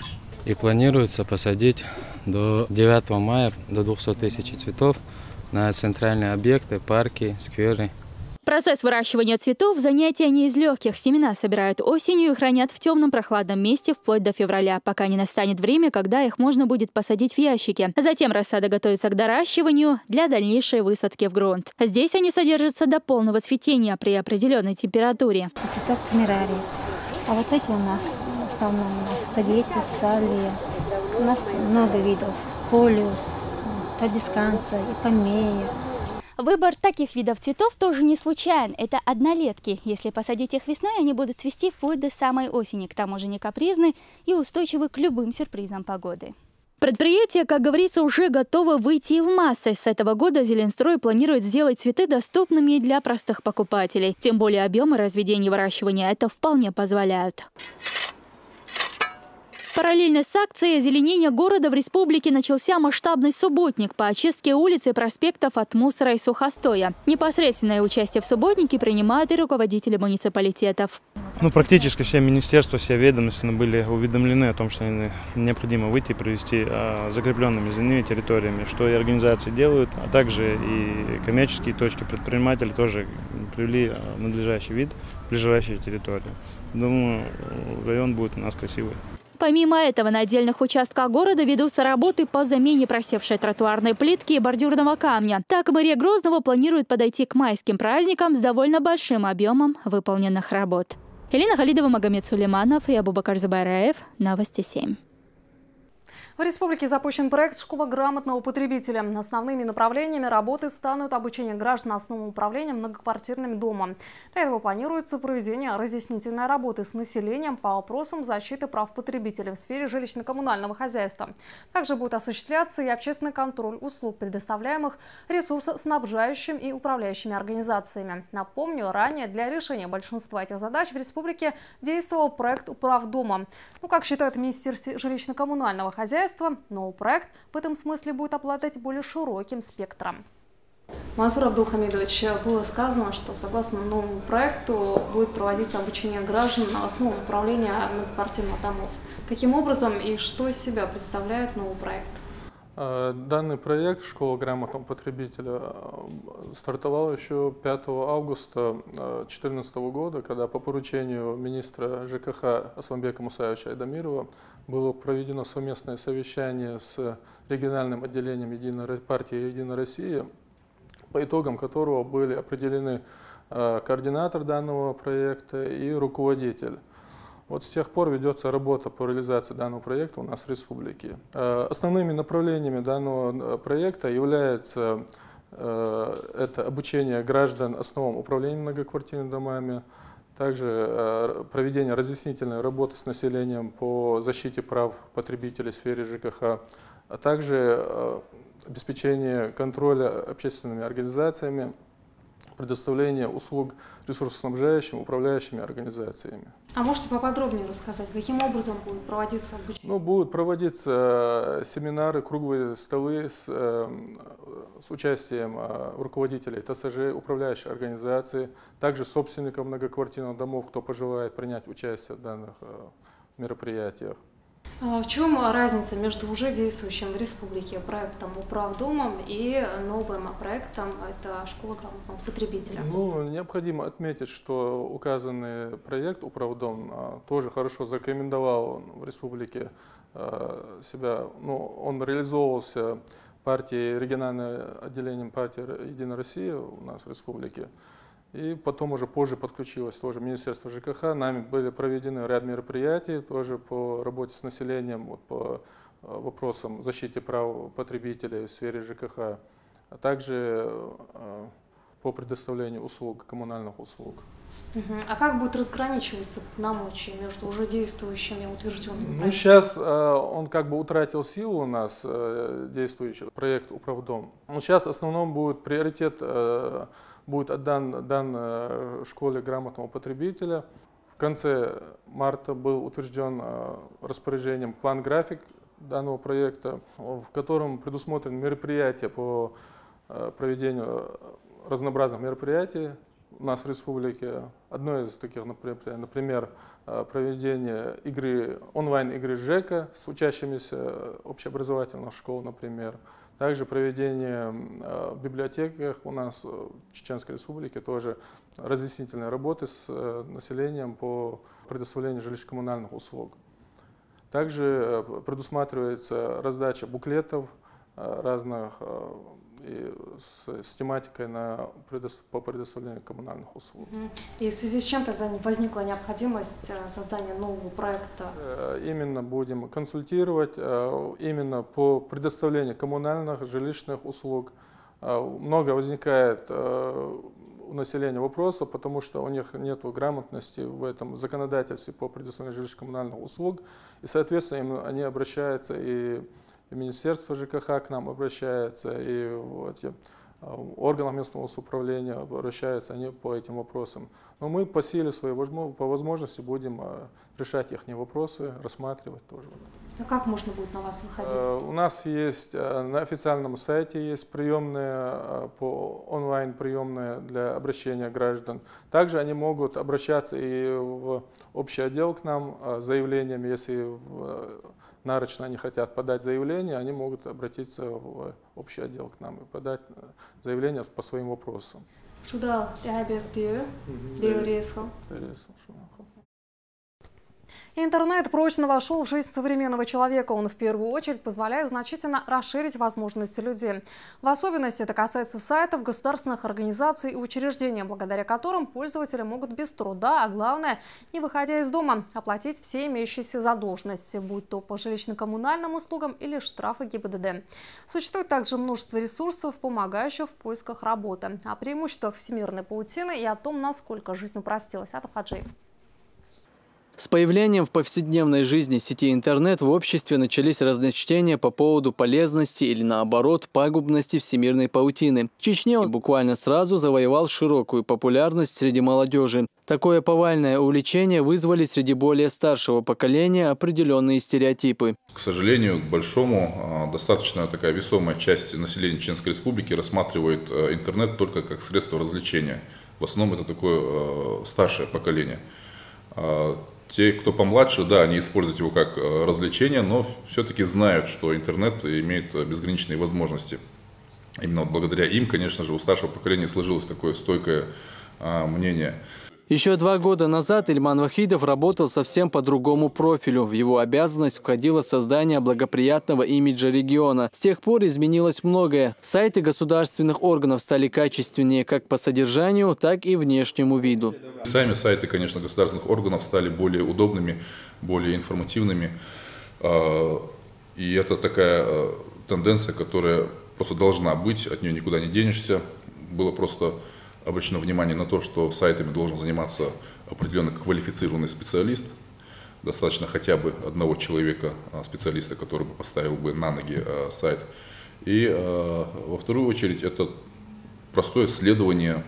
И планируется посадить до 9 мая до 200 тысяч цветов на центральные объекты, парки, скверы. Процесс выращивания цветов – занятие не из легких. Семена собирают осенью и хранят в темном прохладном месте вплоть до февраля, пока не настанет время, когда их можно будет посадить в ящики. Затем рассада готовится к доращиванию для дальнейшей высадки в грунт. Здесь они содержатся до полного цветения при определенной температуре. Цветок цинерарии. А вот эти у нас в основном спагетти, салли. У нас много видов. Колиус, традисканция, ипомея. Выбор таких видов цветов тоже не случайен. Это однолетки. Если посадить их весной, они будут цвести вплоть до самой осени. К тому же не капризны и устойчивы к любым сюрпризам погоды. Предприятие, как говорится, уже готово выйти в массы. С этого года Зеленстрой планирует сделать цветы доступными для простых покупателей. Тем более объемы разведения и выращивания это вполне позволяют. Параллельно с акцией озеленения города в республике начался масштабный субботник по очистке улиц и проспектов от мусора и сухостоя. Непосредственное участие в субботнике принимают и руководители муниципалитетов. Практически все министерства, все ведомства были уведомлены о том, что необходимо выйти и провести закрепленными за ними территориями, что и организации делают, а также и коммерческие точки, предприниматели тоже привели надлежащий вид в ближайшие территории. Думаю, район будет у нас красивый. Помимо этого, на отдельных участках города ведутся работы по замене просевшей тротуарной плитки и бордюрного камня. Так, мэрия Грозного планирует подойти к майским праздникам с довольно большим объемом выполненных работ. Елена Халидова, Магомед Сулейманов и Абубакар Зубайраев. Новости 7. В республике запущен проект «Школа грамотного потребителя». Основными направлениями работы станут обучение граждан основам управления многоквартирным домом. Для этого планируется проведение разъяснительной работы с населением по вопросам защиты прав потребителей в сфере жилищно-коммунального хозяйства. Также будет осуществляться и общественный контроль услуг, предоставляемых ресурсоснабжающими и управляющими организациями. Напомню, ранее для решения большинства этих задач в республике действовал проект «Управдома». Как считают в Министерстве жилищно-коммунального хозяйства, новый проект в этом смысле будет обладать более широким спектром. Мансур Абдулхамидович, было сказано, что согласно новому проекту будет проводиться обучение граждан на основе управления многоквартирных домов. Каким образом и что из себя представляет новый проект? Данный проект «Школа грамотного потребителя» стартовал еще 5 августа 2014 года, когда по поручению министра ЖКХ Асланбека Мусаевича Айдамирова было проведено совместное совещание с региональным отделением партии «Единая Россия», по итогам которого были определены координатор данного проекта и руководитель. С тех пор ведется работа по реализации данного проекта у нас в республике. Основными направлениями данного проекта является это обучение граждан основам управления многоквартирными домами, также проведение разъяснительной работы с населением по защите прав потребителей в сфере ЖКХ, а также обеспечение контроля общественными организациями, предоставление услуг ресурсоснабжающим, управляющими организациями. А можете поподробнее рассказать, каким образом будет проводиться обучение? Будут проводиться семинары, круглые столы с участием руководителей ТСЖ, управляющих организаций, также собственников многоквартирных домов, кто пожелает принять участие в данных мероприятиях. В чем разница между уже действующим в республике проектом «Управдомом» и новым проектом «Это школа грамотного потребителя»? Необходимо отметить, что указанный проект «Управдом» тоже хорошо зарекомендовал в республике себя. Он реализовывался партией, региональным отделением партии «Единая Россия» у нас в республике. И потом уже позже подключилось тоже Министерство ЖКХ. Нами были проведены ряд мероприятий тоже по работе с населением, по вопросам защиты прав потребителей в сфере ЖКХ, а также по предоставлению услуг, коммунальных услуг. А как будет разграничиваться полномочия между уже действующими и утвержденными? Сейчас он утратил силу у нас, действующий проект «Управдом». Сейчас в основном будет приоритет будет отдан школе грамотного потребителя. В конце марта был утвержден распоряжением план-график данного проекта, в котором предусмотрены мероприятия по проведению разнообразных мероприятий у нас в республике одно из таких, например, проведение игры, онлайн-игры ЖЭКа с учащимися общеобразовательных школ, например. Также проведение в библиотеках у нас в Чеченской Республике тоже разъяснительные работы с населением по предоставлению жилищно-коммунальных услуг. Также предусматривается раздача буклетов разных и с тематикой по предоставлению коммунальных услуг. И в связи с чем тогда возникла необходимость создания нового проекта? Именно будем консультировать именно по предоставлению коммунальных жилищных услуг. Много возникает у населения вопросов, потому что у них нет грамотности в этом законодательстве по предоставлению жилищно-коммунальных услуг. И, соответственно, они обращаются и Министерство ЖКХ к нам обращается, и органы местного самоуправления обращаются они по этим вопросам. Но мы по силе своей, по возможности будем решать их вопросы, рассматривать тоже. А как можно будет на вас выходить? У нас есть на официальном сайте есть приемные, онлайн приемные для обращения граждан. Также они могут обращаться и в общий отдел к нам с заявлениями, если нарочно они хотят подать заявление, они могут обратиться в общий отдел к нам и подать заявление по своим вопросам. Интернет прочно вошел в жизнь современного человека. Он в первую очередь позволяет значительно расширить возможности людей. В особенности это касается сайтов, государственных организаций и учреждений, благодаря которым пользователи могут без труда, а главное, не выходя из дома, оплатить все имеющиеся задолженности, будь то по жилищно-коммунальным услугам или штрафы ГИБДД. Существует также множество ресурсов, помогающих в поисках работы. О преимуществах всемирной паутины и о том, насколько жизнь упростилась. Атов Хаджиев. С появлением в повседневной жизни сети интернет в обществе начались разночтения по поводу полезности или, наоборот, пагубности всемирной паутины. В Чечне он буквально сразу завоевал широкую популярность среди молодежи. Такое повальное увлечение вызвали среди более старшего поколения определенные стереотипы. К сожалению, к большому, достаточно такая весомая часть населения Чеченской Республики рассматривает интернет только как средство развлечения. В основном это такое старшее поколение. Те, кто помладше, да, они используют его как развлечение, но все-таки знают, что интернет имеет безграничные возможности. Именно благодаря им, конечно же, у старшего поколения сложилось такое стойкое мнение. Еще 2 года назад Ильман Вахидов работал совсем по другому профилю. В его обязанность входило создание благоприятного имиджа региона. С тех пор изменилось многое. Сайты государственных органов стали качественнее как по содержанию, так и внешнему виду. Сами сайты, конечно, государственных органов стали более удобными, более информативными. И это такая тенденция, которая просто должна быть, от нее никуда не денешься. Было просто обращено внимание на то, что сайтами должен заниматься определенно квалифицированный специалист. Достаточно хотя бы одного человека, специалиста, который бы поставил бы на ноги сайт. И во вторую очередь это простое следование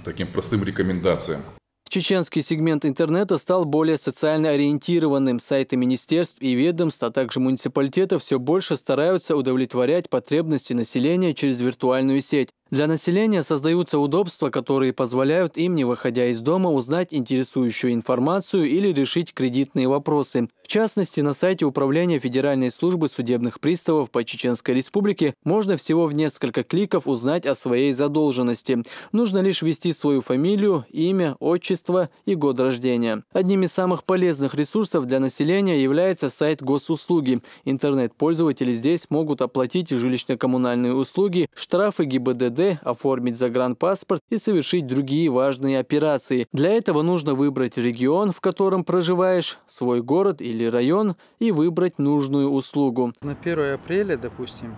таким простым рекомендациям. Чеченский сегмент интернета стал более социально ориентированным. Сайты министерств и ведомств, а также муниципалитетов все больше стараются удовлетворять потребности населения через виртуальную сеть. Для населения создаются удобства, которые позволяют им, не выходя из дома, узнать интересующую информацию или решить кредитные вопросы. В частности, на сайте Управления Федеральной службы судебных приставов по Чеченской Республике можно всего в несколько кликов узнать о своей задолженности. Нужно лишь ввести свою фамилию, имя, отчество и год рождения. Одним из самых полезных ресурсов для населения является сайт госуслуги. Интернет-пользователи здесь могут оплатить жилищно-коммунальные услуги, штрафы ГИБДД, оформить загранпаспорт и совершить другие важные операции. Для этого нужно выбрать регион, в котором проживаешь, свой город или район и выбрать нужную услугу. На 1 апреля, допустим,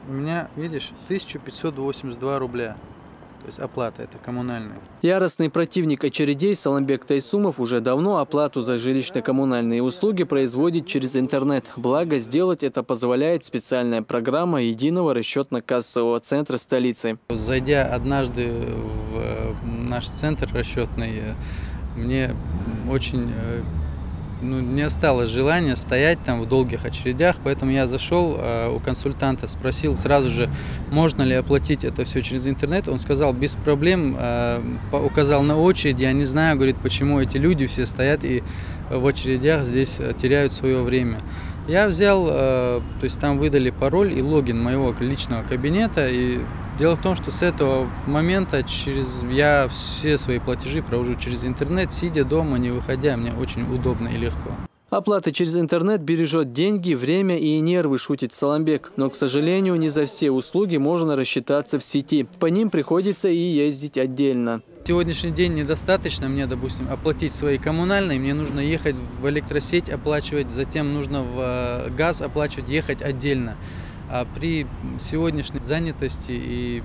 у меня, видишь, 1582 рубля. То есть оплата это коммунальная. Яростный противник очередей Саламбек Тайсумов уже давно оплату за жилищно-коммунальные услуги производит через интернет. Благо, сделать это позволяет специальная программа единого расчетно-кассового центра столицы. Зайдя однажды в наш центр расчетный, мне очень не осталось желания стоять там в долгих очередях, поэтому я зашел у консультанта, спросил сразу же, можно ли оплатить это все через интернет. Он сказал, без проблем, указал на очередь. Я не знаю, говорит, почему эти люди все стоят и в очередях здесь теряют свое время. Я взял, то есть там выдали пароль и логин моего личного кабинета, и дело в том, что с этого момента я все свои платежи провожу через интернет, сидя дома, не выходя, мне очень удобно и легко. Оплата через интернет бережет деньги, время и нервы, шутит Саламбек. Но, к сожалению, не за все услуги можно рассчитаться в сети. По ним приходится и ездить отдельно. Сегодняшний день недостаточно мне, допустим, оплатить свои коммунальные, мне нужно ехать в электросеть оплачивать, затем нужно в газ оплачивать, ехать отдельно. А при сегодняшней занятости и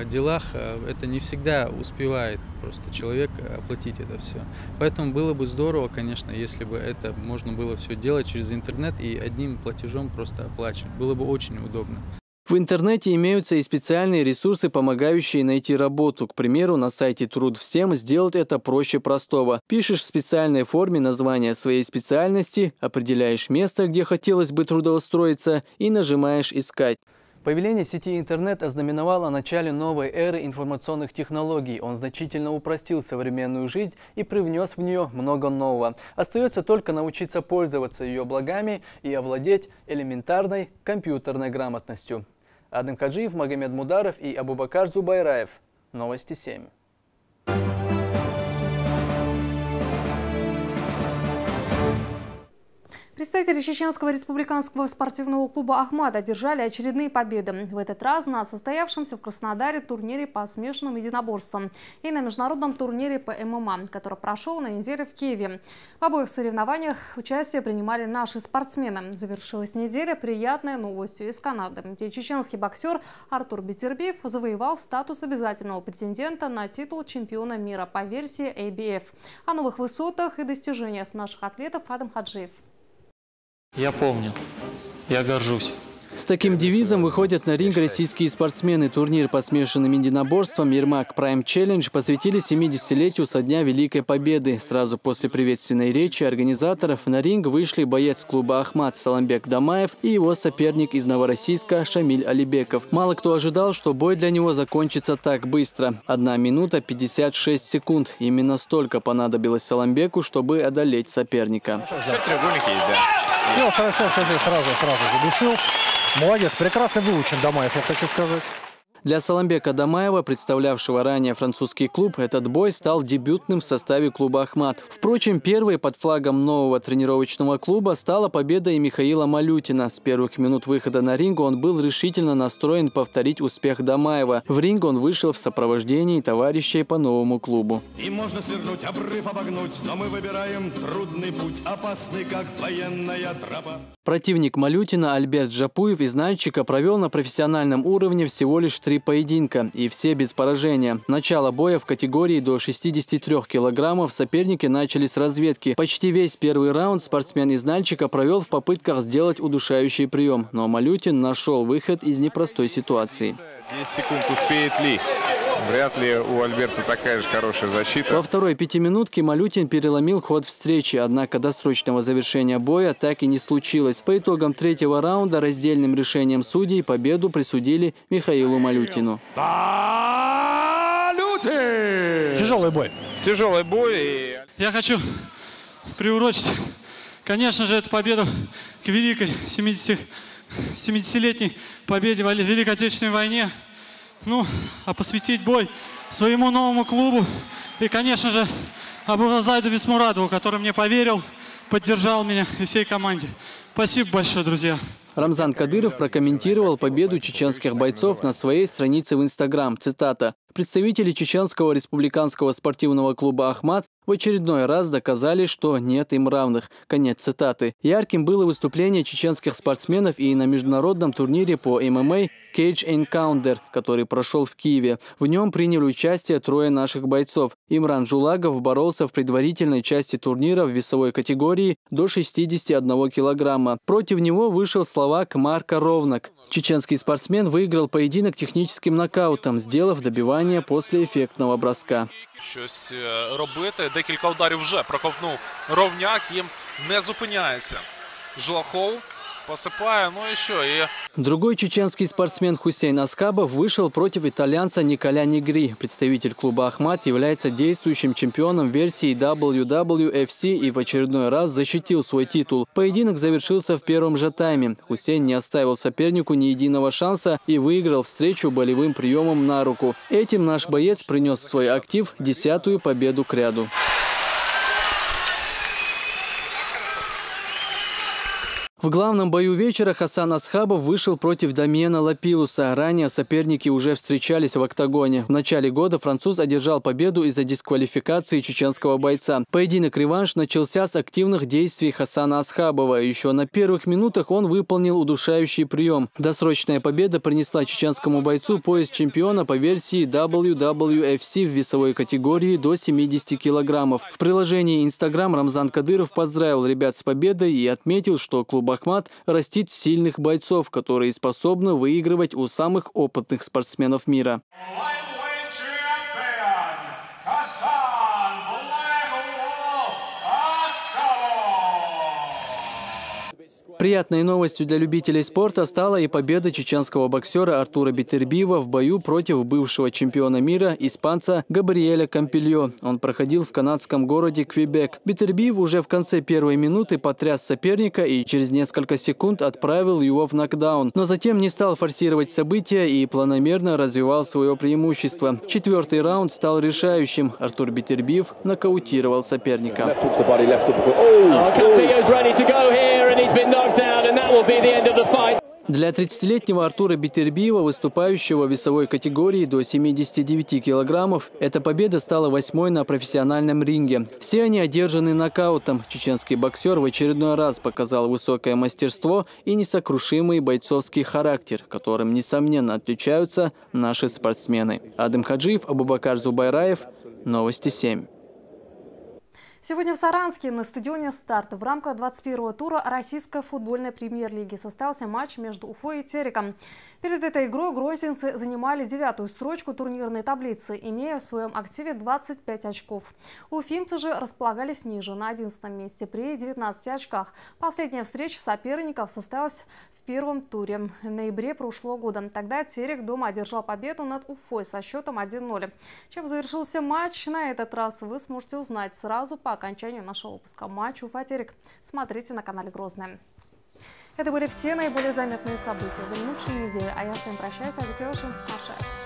делах это не всегда успевает просто человек оплатить это все. Поэтому было бы здорово, конечно, если бы это можно было все делать через интернет и одним платежом просто оплачивать. Было бы очень удобно. В интернете имеются и специальные ресурсы, помогающие найти работу. К примеру, на сайте «Труд всем» сделать это проще простого. Пишешь в специальной форме название своей специальности, определяешь место, где хотелось бы трудоустроиться, и нажимаешь «Искать». Появление сети интернет ознаменовало начало новой эры информационных технологий. Он значительно упростил современную жизнь и привнес в нее много нового. Остается только научиться пользоваться ее благами и овладеть элементарной компьютерной грамотностью. Адам Хаджиев, Магомед Мударов и Абубакар Зубайраев. Новости 7. Представители Чеченского республиканского спортивного клуба «Ахмат» одержали очередные победы. В этот раз на состоявшемся в Краснодаре турнире по смешанным единоборствам и на международном турнире по ММА, который прошел на неделе в Киеве. В обоих соревнованиях участие принимали наши спортсмены. Завершилась неделя приятной новостью из Канады, где чеченский боксер Артур Бетербиев завоевал статус обязательного претендента на титул чемпиона мира по версии ABF. О новых высотах и достижениях наших атлетов Адам Хаджиев. Я помню. Я горжусь. С таким девизом выходят на ринг российские спортсмены. Турнир по смешанным единоборствам «Ермак Прайм Челлендж» посвятили 70-летию со дня Великой Победы. Сразу после приветственной речи организаторов на ринг вышли боец клуба «Ахмат» Саламбек Дамаев и его соперник из Новороссийска Шамиль Алибеков. Мало кто ожидал, что бой для него закончится так быстро. 1 минута 56 секунд. Именно столько понадобилось Саламбеку, чтобы одолеть соперника. Дело сразу задушил. Молодец, прекрасно выучен Дамаев, я хочу сказать. Для Саламбека Дамаева, представлявшего ранее французский клуб, этот бой стал дебютным в составе клуба «Ахмат». Впрочем, первой под флагом нового тренировочного клуба стала победа и Михаила Малютина. С первых минут выхода на ринг он был решительно настроен повторить успех Дамаева. В ринг он вышел в сопровождении товарищей по новому клубу. И можно свернуть, обрыв обогнуть, но мы выбираем трудный путь, опасный, как военная тропа. Противник Малютина Альберт Джапуев из Нальчика провел на профессиональном уровне всего лишь 3 поединка, и все без поражения. Начало боя в категории до 63 килограммов соперники начали с разведки. Почти весь первый раунд спортсмен из Нальчика провел в попытках сделать удушающий прием, но Малютин нашел выход из непростой ситуации. 10 секунд успеет ли? Вряд ли у Альберта такая же хорошая защита. Во второй пятиминутке Малютин переломил ход встречи, однако досрочного завершения боя так и не случилось. По итогам третьего раунда раздельным решением судей победу присудили Михаилу Малютину. Тяжелый бой. Тяжелый бой. Я хочу приурочить, конечно же, эту победу к великой 70-летней победе в Великой Отечественной войне. А посвятить бой своему новому клубу и, конечно же, Абуразайду Висмурадову, который мне поверил, поддержал меня и всей команде. Спасибо большое, друзья. Рамзан Кадыров прокомментировал победу чеченских бойцов на своей странице в Инстаграм. Цитата. Представители Чеченского республиканского спортивного клуба «Ахмат» в очередной раз доказали, что нет им равных. Конец цитаты. Ярким было выступление чеченских спортсменов и на международном турнире по ММА Cage Encounter, который прошел в Киеве. В нем приняли участие 3 наших бойцов. Имран Жулагов боролся в предварительной части турнира в весовой категории до 61 килограмма. Против него вышел словак Марко Ровнак. Чеченский спортсмен выиграл поединок техническим нокаутом, сделав добивание внимание после эффектного броска. Щось робити. Декілька ударів вже проковтнув Ровняк і не зупиняється. Жлахов посыпая, ну и что? Другой чеченский спортсмен Хусейн Асхабов вышел против итальянца Николя Негри. Представитель клуба «Ахмат» является действующим чемпионом версии WWFC и в очередной раз защитил свой титул. Поединок завершился в первом же тайме. Хусейн не оставил сопернику ни единого шанса и выиграл встречу болевым приемом на руку. Этим наш боец принес в свой актив 10-ю победу кряду. В главном бою вечера Хасан Асхабов вышел против Дамиена Лапилуса. Ранее соперники уже встречались в октагоне. В начале года француз одержал победу из-за дисквалификации чеченского бойца. Поединок-реванш начался с активных действий Хасана Асхабова. Еще на первых минутах он выполнил удушающий прием. Досрочная победа принесла чеченскому бойцу пояс чемпиона по версии WWFC в весовой категории до 70 килограммов. В приложении Instagram Рамзан Кадыров поздравил ребят с победой и отметил, что клуб «Ахмат» растит сильных бойцов, которые способны выигрывать у самых опытных спортсменов мира. Приятной новостью для любителей спорта стала и победа чеченского боксера Артура Битербиева в бою против бывшего чемпиона мира испанца Габриэля Кампильо. Он проходил в канадском городе Квебек. Битербиев уже в конце первой минуты потряс соперника и через несколько секунд отправил его в нокдаун. Но затем не стал форсировать события и планомерно развивал свое преимущество. Четвертый раунд стал решающим. Артур Битербиев нокаутировал соперника. Для 30-летнего Артура Битербиева, выступающего в весовой категории до 79 килограммов, эта победа стала 8-й на профессиональном ринге. Все они одержаны нокаутом. Чеченский боксер в очередной раз показал высокое мастерство и несокрушимый бойцовский характер, которым, несомненно, отличаются наши спортсмены. Адем Хаджиев, Абубакар Зубайраев, Новости 7. Сегодня в Саранске на стадионе «Старт» в рамках 21-го тура российской футбольной премьер-лиги состоялся матч между Уфой и Тереком. Перед этой игрой грозинцы занимали 9-ю строчку турнирной таблицы, имея в своем активе 25 очков. Уфимцы же располагались ниже, на 11-м месте при 19 очках. Последняя встреча соперников состоялась в первом туре в ноябре прошлого года. Тогда Терек дома одержал победу над Уфой со счетом 1-0. Чем завершился матч на этот раз, вы сможете узнать сразу по окончанию нашего выпуска. Матч Уфа-Терек смотрите на канале Грозная. Это были все наиболее заметные события за минувшую неделю. А я с вами прощаюсь. Адикёшин Маршаев.